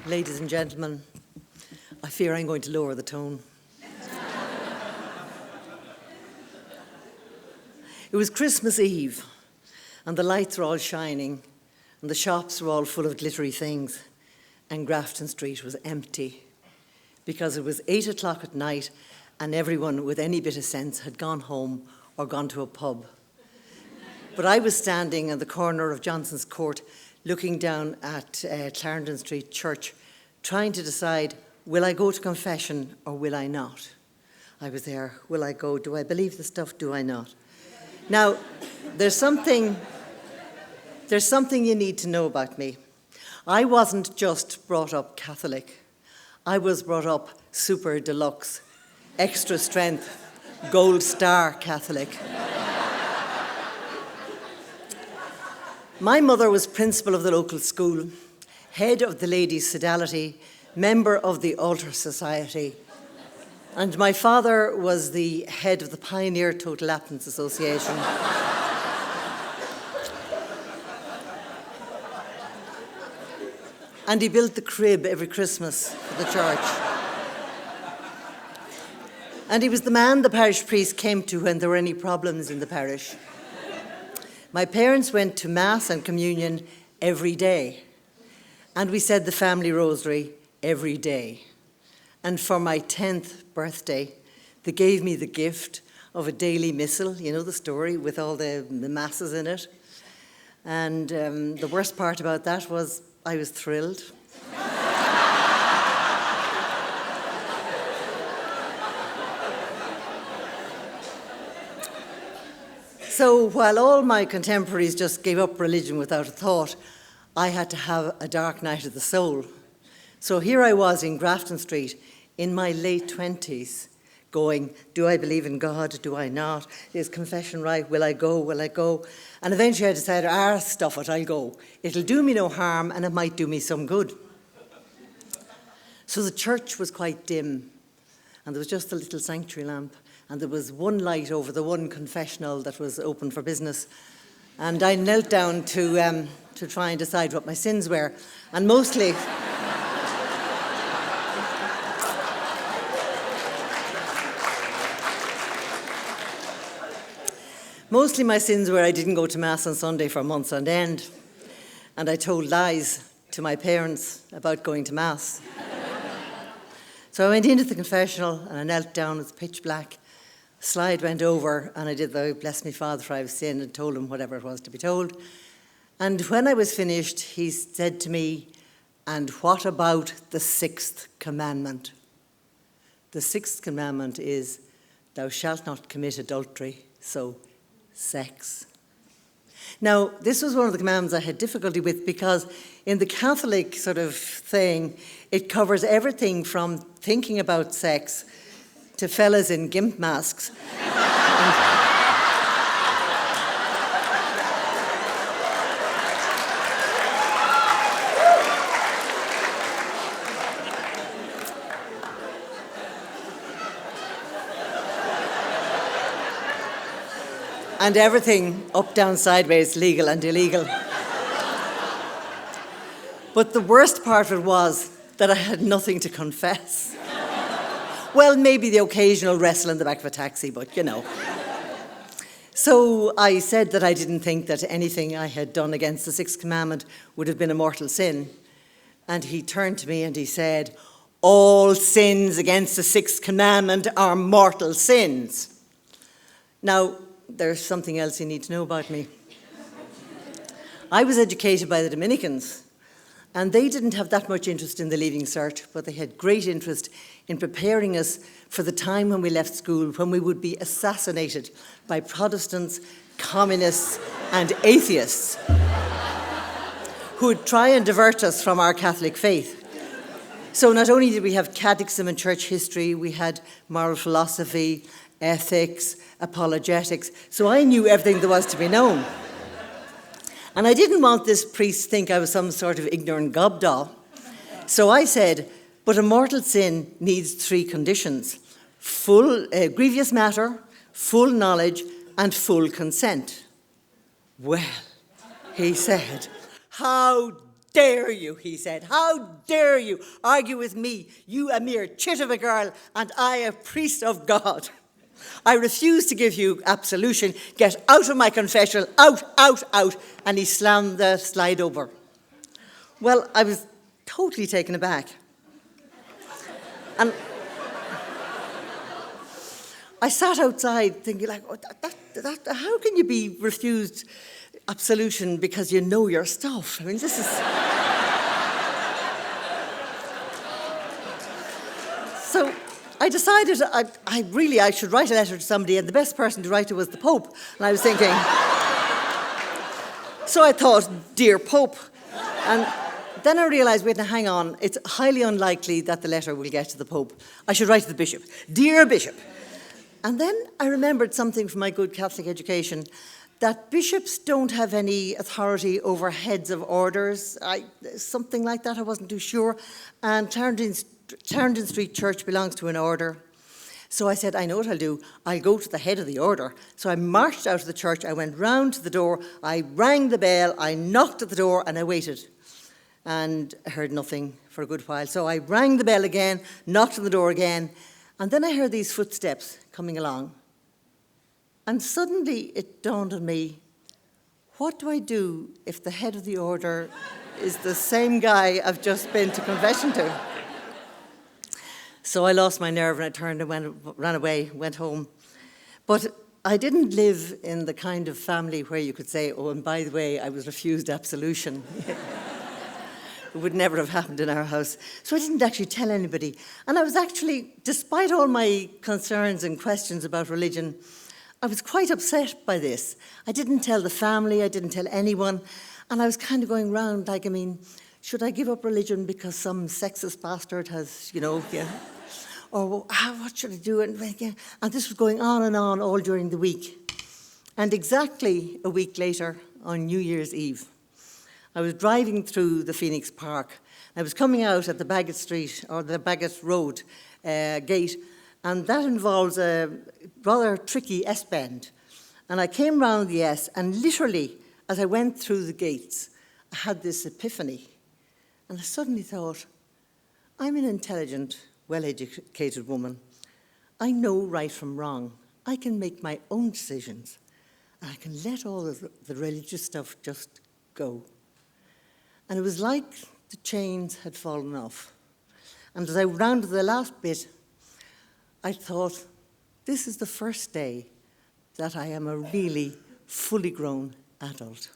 ladies and gentlemen, I fear I'm going to lower the tone. It was Christmas Eve, and the lights were all shining, and the shops were all full of glittery things, and Grafton Street was empty, because it was 8 o'clock at night, and everyone with any bit of sense had gone home or gone to a pub. But I was standing at the corner of Johnson's Court, looking down at Clarendon Street Church, trying to decide, will I go to confession or will I not? I was there, will I go? Do I believe the stuff? Do I not? Now, there's something you need to know about me. I wasn't just brought up Catholic. I was brought up super deluxe, extra strength, gold star Catholic. My mother was principal of the local school, head of the Ladies' Sodality, member of the Altar Society, and my father was the head of the Pioneer Total Absence Association. And he built the crib every Christmas for the church. And he was the man the parish priest came to when there were any problems in the parish. My parents went to Mass and Communion every day, and we said the family rosary every day. And for my 10th birthday, they gave me the gift of a daily missal, you know the story, with all the masses in it. And the worst part about that was I was thrilled. So while all my contemporaries just gave up religion without a thought, I had to have a dark night of the soul. So here I was in Grafton Street in my late 20s going, do I believe in God? Do I not? Is confession right? Will I go? Will I go? And eventually I decided, stuff it, I'll go. It'll do me no harm and it might do me some good. So the church was quite dim and there was just a little sanctuary lamp. And there was one light over the one confessional that was open for business. And I knelt down to try and decide what my sins were. And mostly my sins were I didn't go to Mass on Sunday for months on end. And I told lies to my parents about going to Mass. So I went into the confessional and I knelt down, it's pitch black. Slide went over and I did the bless me Father for I have sinned and told him whatever it was to be told. And when I was finished, he said to me, and what about the 6th commandment? The 6th commandment is, thou shalt not commit adultery, so sex. Now, this was one of the commandments I had difficulty with because in the Catholic sort of thing, it covers everything from thinking about sex to fellas in gimp masks. And everything up, down, sideways, legal and illegal. But the worst part of it was that I had nothing to confess. Well, maybe the occasional wrestle in the back of a taxi, but you know. So I said that I didn't think that anything I had done against the 6th commandment would have been a mortal sin. And he turned to me and he said, all sins against the 6th commandment are mortal sins. Now, there's something else you need to know about me. I was educated by the Dominicans, and they didn't have that much interest in the Leaving Cert, but they had great interest in preparing us for the time when we left school, when we would be assassinated by Protestants, communists, and atheists who would try and divert us from our Catholic faith. So not only did we have catechism and church history, we had moral philosophy, ethics, apologetics. So I knew everything there was to be known. And I didn't want this priest to think I was some sort of ignorant gobdoll. So I said, but a mortal sin needs 3 conditions: full, grievous matter, full knowledge, and full consent. Well, he said, how dare you, he said, how dare you argue with me, you a mere chit of a girl, and I a priest of God. I refuse to give you absolution. Get out of my confessional, out, out, out. And he slammed the slide over. Well, I was totally taken aback. And I sat outside thinking, like, oh, how can you be refused absolution because you know your stuff? I mean, this is... So I decided I should write a letter to somebody, and the best person to write it was the Pope. And I was thinking... So I thought, dear Pope. And then I realised, wait, now hang on, it's highly unlikely that the letter will get to the Pope. I should write to the Bishop. Dear Bishop. And then I remembered something from my good Catholic education, that bishops don't have any authority over heads of orders, something like that, I wasn't too sure. And Clarendon Street Church belongs to an order. So I said, I know what I'll do. I'll go to the head of the order. So I marched out of the church, I went round to the door, I rang the bell, I knocked at the door, and I waited. And I heard nothing for a good while. So I rang the bell again, knocked on the door again, and then I heard these footsteps coming along. And suddenly it dawned on me, what do I do if the head of the order is the same guy I've just been to confession to? So I lost my nerve and I turned and ran away, went home. But I didn't live in the kind of family where you could say, oh, and by the way, I was refused absolution. It would never have happened in our house. So I didn't actually tell anybody. And I was actually, despite all my concerns and questions about religion, I was quite upset by this. I didn't tell the family, I didn't tell anyone. And I was kind of going round like, I mean, should I give up religion because some sexist bastard has, or what should I do? And this was going on and on all during the week. And exactly a week later, on New Year's Eve, I was driving through the Phoenix Park. I was coming out at the Bagot Street, or the Bagot Road gate, and that involves a rather tricky S-bend. And I came round the S, and literally, as I went through the gates, I had this epiphany. And I suddenly thought, I'm an intelligent, well-educated woman. I know right from wrong. I can make my own decisions. And I can let all of the religious stuff just go. And it was like the chains had fallen off. And as I rounded the last bit, I thought, this is the first day that I am a really fully grown adult.